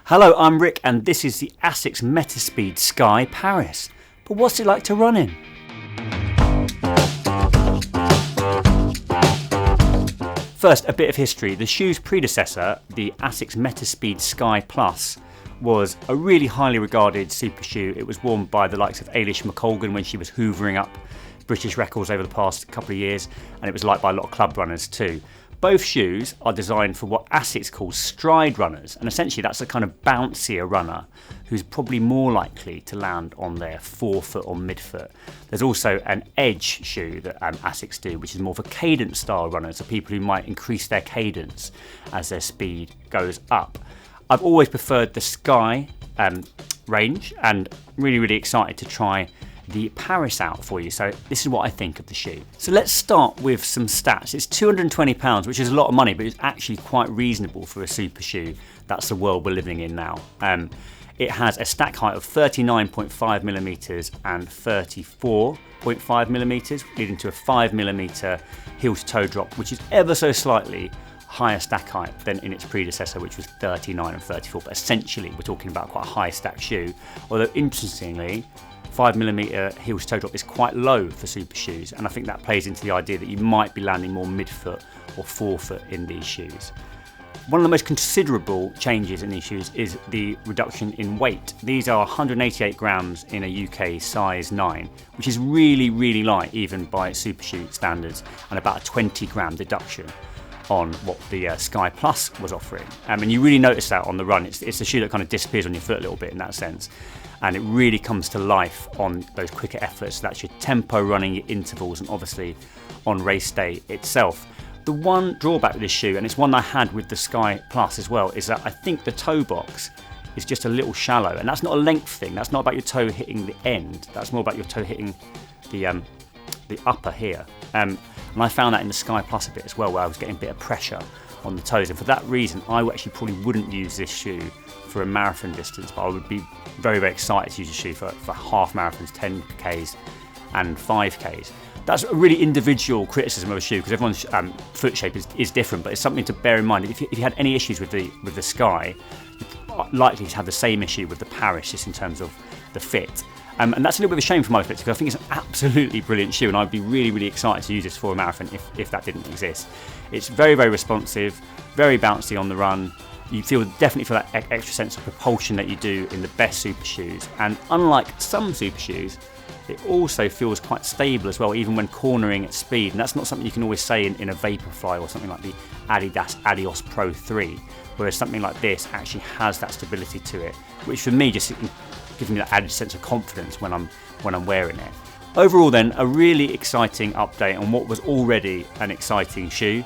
Hello, I'm Rick and this is the Asics Metaspeed Sky Paris. But what's it like to run in? First, a bit of history. The shoe's predecessor, the Asics Metaspeed Sky Plus, was a really highly regarded super shoe. It was worn by the likes of Ailish McColgan when she was hoovering up British records over the past couple of years, and it was liked by a lot of club runners too. Both shoes are designed for what Asics calls stride runners, and essentially that's a kind of bouncier runner who's probably more likely to land on their forefoot or midfoot. There's also an edge shoe that Asics do, which is more for cadence style runners, so people who might increase their cadence as their speed goes up. I've always preferred the Sky range and really excited to try the Paris out for you. So this is what I think of the shoe. So let's start with some stats. It's £220, which is a lot of money, but it's actually quite reasonable for a super shoe. That's the world we're living in now. It has a stack height of 39.5 millimeters and 34.5 millimeters, leading to a 5 millimeter heel to toe drop, which is ever so slightly higher stack height than in its predecessor, which was 39 and 34. But essentially, we're talking about quite a high stack shoe. Although interestingly, 5 millimeter heel to toe drop is quite low for super shoes, and I think that plays into the idea that you might be landing more midfoot or forefoot in these shoes. One of the most considerable changes in these shoes is the reduction in weight. These are 188 grams in a UK size 9, which is really light even by super shoe standards, and about a 20 gram deduction on what the Sky Plus was offering. And you really notice that on the run. It's a shoe that kind of disappears on your foot a little bit in that sense, and it really comes to life on those quicker efforts. That's your tempo running, your intervals, and obviously on race day itself. The one drawback with this shoe, and it's one I had with the Sky Plus as well, is that I think the toe box is just a little shallow, and that's not a length thing. That's not about your toe hitting the end. That's more about your toe hitting the upper here. And I found that in the Sky Plus a bit as well, where I was getting a bit of pressure on the toes, and for that reason I actually probably wouldn't use this shoe for a marathon distance, but I would be very excited to use this shoe for half marathons, 10Ks and 5Ks. That's a really individual criticism of a shoe, because everyone's foot shape is different, but it's something to bear in mind. If you had any issues with the Sky, you're likely to have the same issue with the Paris, just in terms of the fit. And that's a little bit of a shame from my perspective, because I think it's an absolutely brilliant shoe, and I'd be really excited to use this for a marathon if that didn't exist. It's very responsive, very bouncy on the run. You definitely feel that extra sense of propulsion that you do in the best super shoes, and unlike some super shoes, it also feels quite stable as well, even when cornering at speed, and that's not something you can always say in a Vaporfly or something like the Adidas Adios Pro 3, whereas something like this actually has that stability to it, which for me just gives me that added sense of confidence when I'm wearing it. Overall then, a really exciting update on what was already an exciting shoe.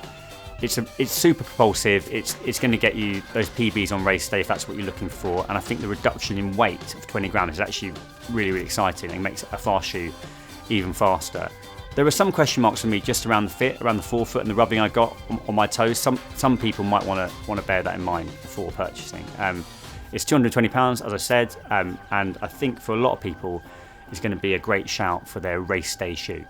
It's super propulsive. It's going to get you those PBs on race day if that's what you're looking for, and I think the reduction in weight of 20 grams is actually really exciting, and makes a fast shoe even faster. There were some question marks for me just around the fit, around the forefoot and the rubbing I got on my toes. Some people might want to bear that in mind before purchasing. It's £220, as I said, and I think for a lot of people it's going to be a great shout for their race day shoe.